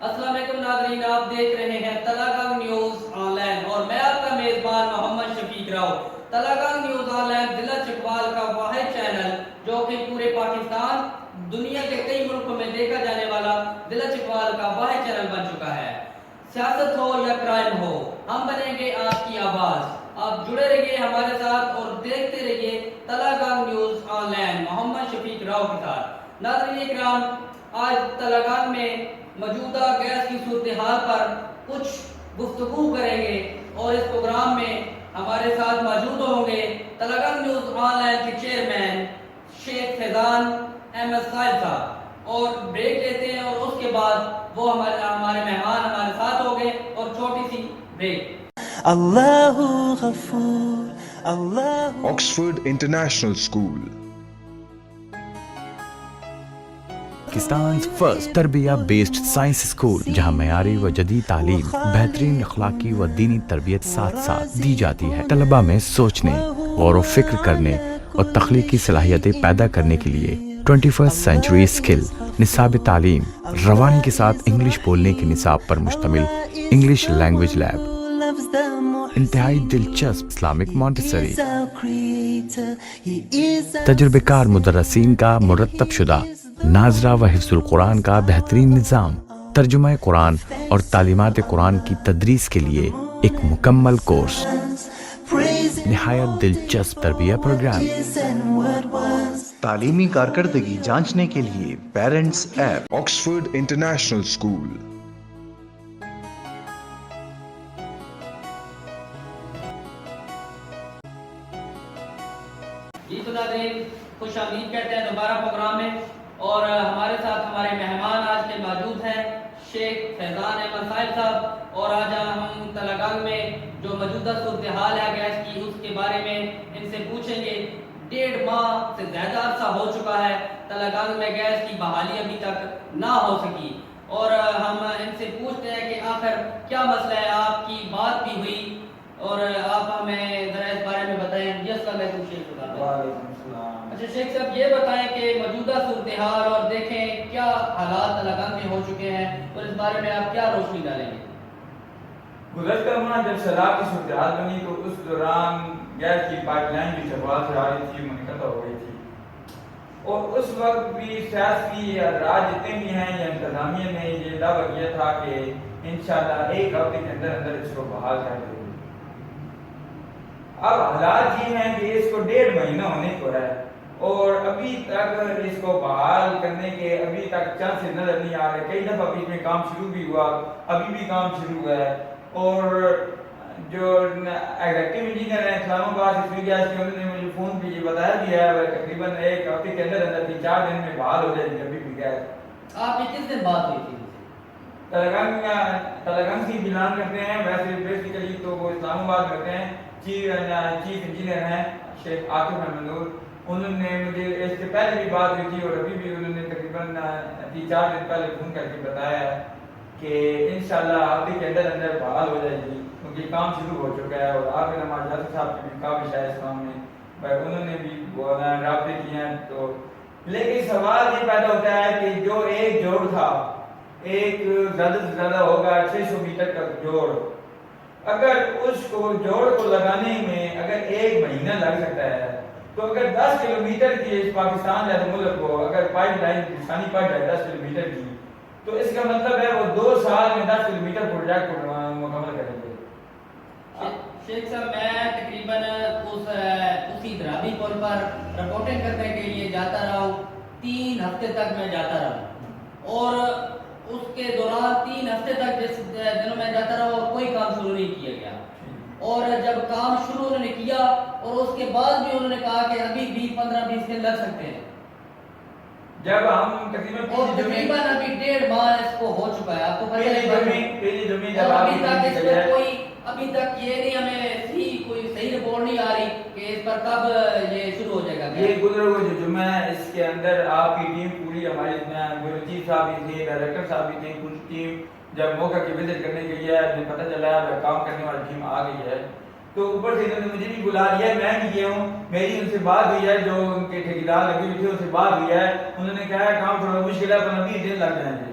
السلام علیکم ناظرین، آپ دیکھ رہے ہیں تلاگنگ نیوز آن لائن اور میں آپ کا میزبان محمد شفیق Rao. Talagang news on line ضلع چکوال کا واحد چینل جو کہ پورے پاکستان دنیا کے کئی ملکوں میں دیکھا جانے والا ضلع چکوال کا واحد چینل بن چکا ہے۔ سیاست ہو یا کرائم ہو، ہم بنیں گے آپ کی آواز۔ آپ جڑے رہیے ہمارے ساتھ اور دیکھتے رہیے تلاگنگ نیوز آن لائن محمد شفیق راؤ کے ساتھ۔ ناظرین کرام، آج تلاگنگ میں موجودہ گیس کی صورتحال پر کچھ گفتگو کریں گے اور اس پروگرام میں ہمارے ساتھ موجود ہوں گے تلاگنگ نیوز آن لائن کے چیئرمین شیخ فیضان احمد صاحب صاحب۔ اور بریک لیتے ہیں اور اس کے بعد وہ ہمارے مہمان ہمارے ساتھ ہوں گے اور چھوٹی سی بریک۔ اللہ غفور اللہ Oxford International school, Pakistan first تربیہ بیسڈ سائنس اسکول، جہاں معیاری و جدید تعلیم، بہترین اخلاقی و دینی تربیت ساتھ ساتھ دی جاتی ہے۔ طلباء میں سوچنے، غور و فکر کرنے اور تخلیقی صلاحیتیں پیدا کرنے کے لیے 21 سینچری اسکل، نصاب تعلیم، روانی کے ساتھ انگلش بولنے کے نصاب پر مشتمل انگلش لینگویج لیب، انتہائی دلچسپ اسلامک مونٹیسری، تجربہ کار مدرسین کا مرتب شدہ ناظرہ و حفظ القرآن کا بہترین نظام، ترجمہ قرآن اور تعلیمات قرآن کی تدریس کے لیے ایک مکمل کورس، نہایت دلچسپ تربیہ پروگرام، تعلیمی کارکردگی جانچنے کے لیے parents app. Oxford International school. جی تو ناظرین، خوش آمدید کہتے ہیں دوبارہ پروگرام میں، اور ہمارے ساتھ ہمارے مہمان آج کے موجود ہیں شیخ فیضان احمد صاحب صاحب، اور آج ہم تلاگنگ میں جو موجودہ صورتحال ہے گیس کی اس کے بارے میں ان سے پوچھیں گے۔ 1.5 ماہ سے زیادہ عرصہ ہو چکا ہے تلاگنگ میں گیس کی بحالی ابھی تک نہ ہو سکی، اور ہم ان سے پوچھتے ہیں کہ آخر کیا مسئلہ ہے۔ آپ کی بات بھی ہوئی اور آپ ہمیں ذرا اس بارے میں بتائیں۔ جی السلام علیکم شیخ فیضان۔ وعلیکم السلام۔ اچھا شیخ صاحب، یہ بتائیں کہ موجودہ صورتحال اور دیکھیں کیا حالات تلاگنگ میں ہو چکے ہیں اور اس بارے میں آپ کیا روشنی ڈالیں گے؟ گزشتہ ماہ جب سیلاب کی صورتحال بنی تو اس دوران گیس کی پائپ لائن بھی چکوال سے آ رہی تھی، منقطع ہو گئی تھی، اور اس وقت بھی سیاسی راج جتنے بھی ہیں یا انتظامیہ نے یہ دعویٰ کیا تھا کہ انشاءاللہ 1 ہفتے کے اندر اندر اس کو بحال کر دیں گے۔ اب حالات یہ ہیں کہ اس کو 1.5 مہینہ ہونے کو ہے اور ابھی تک اس کو بحال کرنے کے ابھی تک چانسز نظر نہیں آ رہے۔ کئی دفعہ بیچ میں کام شروع بھی ہوا، ابھی بھی کام شروع ہے، اور جو ایگزیکٹو انجینئر ہیں اسلام آباد سے گیس کے، انہوں نے مجھے فون پہ یہ بتایا بھی ہے وہ تقریباً 1 ہفتے کے اندر اندر 3-4 دن میں بحال ہو جائے گی ابھی بھی گیس۔ آپ کی کس دن بات ہوئی تھی؟ تلاگنگ سے بلانگ کرتے ہیں، ویسے بیسیکلی تو وہ اسلام آباد کرتے ہیں۔ چیف انجینئر ہیں شیخ عاطف احمد نور، انہوں نے مجھے اس سے پہلے بھی بات ہوئی تھی اور ابھی بھی انہوں نے تقریباً 3-4 دن پہلے فون کر کے بتایا ہے کہ انشاءاللہ ہفتے کے اندر اندر بحال ہو جائے گی، کیونکہ کام شروع ہو چکا ہے، اور آپ نماز جاسر صاحب کی بھی کافی ہے اس کام میں، انہوں نے بھی رابطے کیے ہیں۔ تو لیکن سوال یہ پیدا ہوتا ہے کہ جو ایک جوڑ تھا، ایک زیادہ سے زیادہ ہوگا 600 میٹر کا جوڑ، اگر اس کو جوڑ کو لگانے میں اگر 1 مہینہ لگ سکتا ہے، تو اگر 10 کلومیٹر کی اس پاکستان جیسے ملک کو اگر پائپ لائن پاکستانی پڑ جائے 10 کلومیٹر کی، تو اس کا مطلب ہے وہ 2 سال میں 10 کلومیٹر پروجیکٹ کو مکمل کریں گے۔ شیخ صاحب، میں تقریباً اسی درابی پل پر رپورٹنگ کرنے کے لیے جاتا رہا ہوں، 3 ہفتے تک میں جاتا رہا، اور اس کے دوران 3 ہفتے تک جس دنوں میں جاتا رہا اور کوئی کام شروع نہیں کیا گیا، اور جب کام شروع انہوں نے کیا اور اس کے بعد بھی انہوں نے کہا کہ ابھی بھی 15-20 دن لگ سکتے ہیں، جب ہم تقریباً ابھی 1.5 ماہ اس کو ہو چکا ہے۔ آپ کو پتہ پہلی اور ابھی تک اس پر کوئی ابھی تک یہ نہیں ہمیں کوئی صحیح رپورٹ نہیں آ رہی کہ اس پر کب یہ شروع ہو جائے گا۔ یہ گزرے ہوئے جو جمعہ ہے اس کے اندر آپ کی ٹیم پوری ہماری چیف صاحب بھی تھے، ڈائریکٹر صاحب بھی تھے، پوری ٹیم جب موقع کی وزٹ کرنے گئی ہے، مجھے پتہ چلا ہے کام کرنے والی ٹیم آ گئی ہے، تو اوپر سے انہوں نے مجھے بھی بلا لیا ہے، میں بھی گیا ہوں، میری ان سے بات ہوئی ہے، جو ان کے ٹھیکیدار لگے ہوئے تھے ان سے بات ہوئی ہے، انہوں نے کہا ہے کام تھوڑا مشکل ہے 15-20 دن لگ جائیں گے۔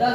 10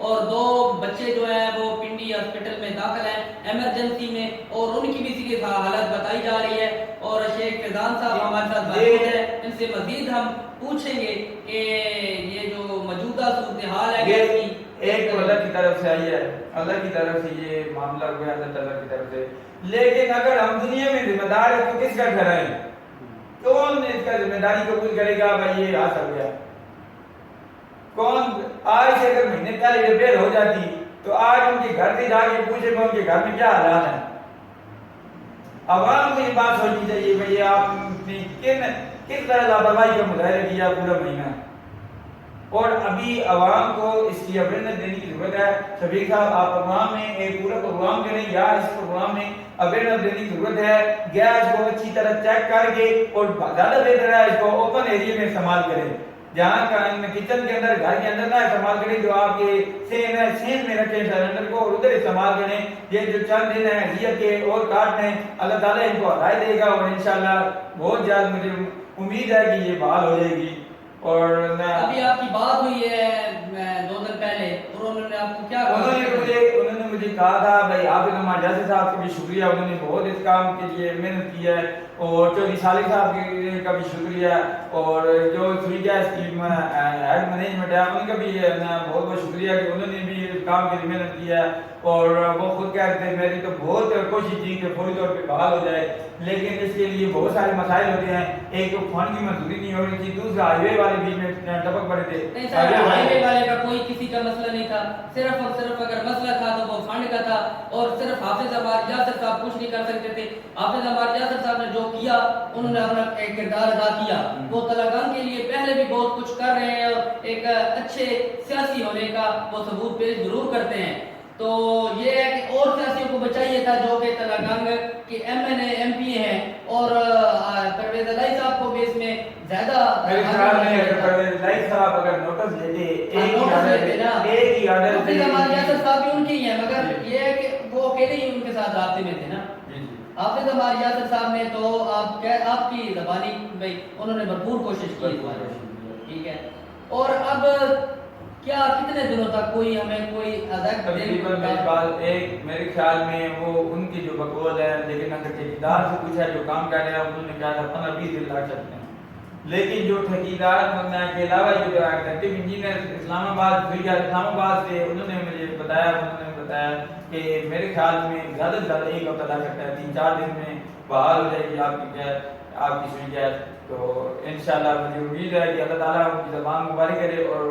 اور 2 بچے جو ہیں وہ پنڈی ہاسپٹل میں داخل ہیں ایمرجنسی میں اور ان کی بھی اسی کی حالت بتائی جا رہی ہے اور شیخ فیضان صاحب ہمارے ساتھ موجود ہیں ان سے مزید ہم پوچھیں گے کہ یہ جو موجودہ صورتحال ہے گیس کی ایک تو اللہ کی طرف سے آئی ہے اللہ کی طرف سے یہ معاملہ ہوا ہے اللہ تعالیٰ کی طرف سے لیکن اگر ہم دنیا میں ذمہ دار ہیں تو کس کا ٹھہرائیں کون اس کا ذمہ داری قبول کرے گا بھائی یہ آ سک گیا کون آج سے اگر مہینے پہلے ریپیئر ہو جاتی تو آج ان کے گھر سے جا کے پوچھے گا ان کے گھر میں کیا حالات ہیں عوام کو یہ بات سوچنی چاہیے بھائی آپ نے کس طرح لاپرواہی کا مظاہرہ کیا پورا مہینہ اور ابھی عوام کو اس کی اویئرنیس دینے کی ضرورت ہے شفیق صاحب آپ عوام میں ایک پورا پروگرام کریں یا اس پروگرام میں اویئرنیس دینے کی ضرورت ہے گیس کو اچھی طرح چیک کر کے اور زیادہ بہتر ہے اس کو اوپن ایریا میں استعمال کریں جہاں کچن کے اندر گھر کے اندر نہ استعمال کریں جو آپ کے سین میں رکھیں سلنڈر کو اور ادھر استعمال کریں یہ جو چند دن ہیں حیثیت کے اور کاٹنے اللہ تعالیٰ ان کو ہدایت دے گا اور انشاءاللہ بہت جلد مجھے امید ہے کہ یہ بحال ہو جائے گی اور ابھی آپ کی بات ہوئی ہے 2 دن پہلے اور انہوں نے آپ کو کیا کہا انہوں نے مجھے کہا تھا بھائی حافظ عمار جاسر صاحب کا بھی شکریہ انہوں نے بہت اس کام کے لیے محنت کی ہے اور چودھری صالح صاحب کا بھی شکریہ اور جو سوئی گیس کی ہیڈ مینجمنٹ ہے ان کا بھی بہت بہت شکریہ کہ انہوں نے بھی اس کام کے لیے محنت کی ہے اور وہ خود کہتے ہیں میری تو بہت کوشش تھی کہ فوری طور پہ بحال ہو جائے لیکن اس کے لیے بہت سارے مسائل ہوتے ہیں ایک تو فنڈ کی منظوری نہیں ہو رہی تھی دوسرا ہائی وے والے بیچ میں ٹپک پڑے تھے ہائی وے والے کا کوئی کسی کا مسئلہ نہیں تھا صرف اور صرف اگر مسئلہ تھا تو وہ فنڈ کا تھا اور صرف حافظ عمار جاسر صاحب کچھ نہیں کر سکتے تھے حافظ عمار جاسر صاحب نے جو کیا انہوں نے اپنا ایک کردار ادا کیا وہ تلنگانہ کے لیے پہلے بھی بہت کچھ کر رہے ہیں اور ایک اچھے سیاسی ہونے کا وہ ثبوت پیش ضرور کرتے ہیں تو یہ ہے کہ اور سیاسیوں کو بچائیے تھا جو کہ تلنگانہ کے M N A M P ہیں اور پرویز الہی صاحب کو بھی اس میں زیادہ میرے خیال میں پرویز الہی صاحب اگر نوٹس لیتے ایک ہی آرڈر حافظ عمار جاسر صاحب بھی ان کے ہی ہیں مگر یہ ہے کہ وہ اکیلے ہی ان کے ساتھ رابطے میں تھے نا حافظ عمار جاسر صاحب نے تو آپ کی زبانی بھائی انہوں نے بھرپور کوشش کی ٹھیک ہے اور اب کیا کتنے دنوں تک کوئی ہمیں کوئی ایک میرے خیال میں وہ ان کی جو بقول ہے لیکن اگر ٹھیکیدار سے پوچھا جو کام کر رہے ہیں انہوں نے کہا تھا 15-20 دن لگ سکتے ہیں لیکن جو ٹھیکیدار کے علاوہ جو ایگزیکٹو انجینئر اسلام آباد سے انہوں نے مجھے بتایا کہ میرے خیال میں زیادہ سے زیادہ 1 ہفتہ لگ سکتا ہے 3-4 دن میں بحال ہو جائے گی آپ کی سوئی گیس تو انشاءاللہ مجھے امید ہے کہ اللہ تعالیٰ ان کی زبان مبارک کرے اور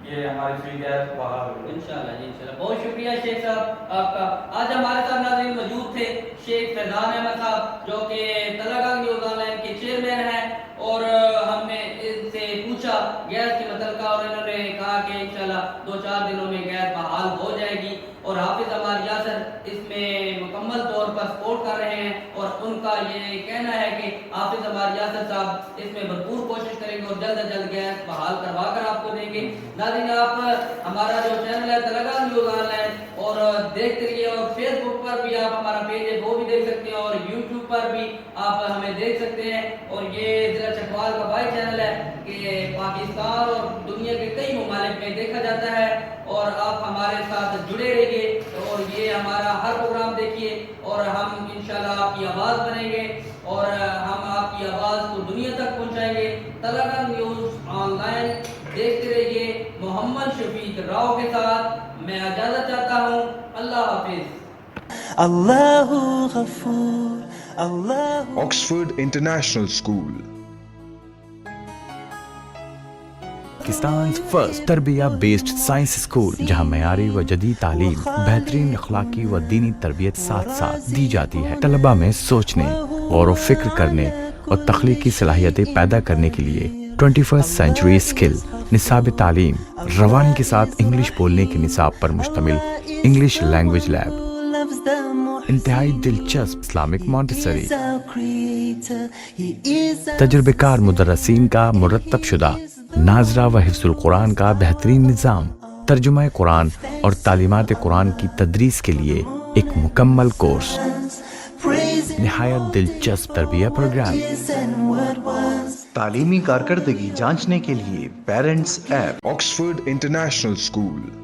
یہ ہماری سوئی گیس بحال ہو انشاءاللہ جی انشاءاللہ بہت شکریہ شیخ صاحب آپ کا آج ہمارے ساتھ ناظرین موجود تھے شیخ فیضان احمد صاحب جو کہ تلنگانہ نیوز آن لائن کے چیئرمین ہیں اور ہم نے ان سے پوچھا گیس کے متعلقہ اور انہوں نے کہا کہ انشاءاللہ 2-4 دنوں میں گیس بحال ہو جائے گی اور حافظ عمار جاسر اس میں مکمل طور پر سپورٹ کر رہے ہیں اور ان کا یہ کہنا ہے کہ حافظ عمار جاسر صاحب اس میں بھرپور کوشش کریں گے اور جلد از جلد گیس بحال کروا کر آپ کو دیں گے ناظرین آپ ہمارا جو چینل ہے تلنگانہ نیوز آن لائن اور دیکھتے رہیے اور فیس بک پر بھی آپ ہمارا پیج ہے وہ بھی دیکھ سکتے ہیں اور یوٹیوب پر بھی آپ ہمیں دیکھ سکتے ہیں اور یہ ضلع چکوال کا بھائی چینل ہے کہ پاکستان اور دنیا کے کئی ممالک میں دیکھا جاتا ہے اور آپ ہمارے ساتھ جڑے رہیے اور یہ ہمارا ہر پروگرام دیکھیے اور ہم انشاءاللہ آپ کی آواز بنیں گے اور ہم آپ کی آواز کو دنیا تک پہنچائیں گے تلنگانہ نیوز آن لائن دیکھتے رہیے محمد شفیق راؤ کے ساتھ میں اجازت چاہتا ہوں اللہ حافظ اللہ غفور اللہ Oxford International School. Pakistan first تربیہ بیسڈ سائنس اسکول جہاں معیاری و جدید تعلیم بہترین اخلاقی و دینی تربیت ساتھ ساتھ دی جاتی ہے طلباء میں سوچنے غور و فکر کرنے اور تخلیقی صلاحیتیں پیدا کرنے کے لیے 21st سینچری اسکل نصاب تعلیم روانی کے ساتھ انگلش بولنے کے نصاب پر مشتمل انگلش لینگویج لیب انتہائی دلچسپ اسلامک مونٹیسری تجربہ کار مدرسین کا مرتب شدہ ناظرہ و حفظ القرآن کا بہترین نظام ترجمہ قرآن اور تعلیمات قرآن کی تدریس کے لیے ایک مکمل کورس نہایت دلچسپ تربیہ پروگرام تعلیمی کارکردگی جانچنے کے لیے parents app Oxford International School.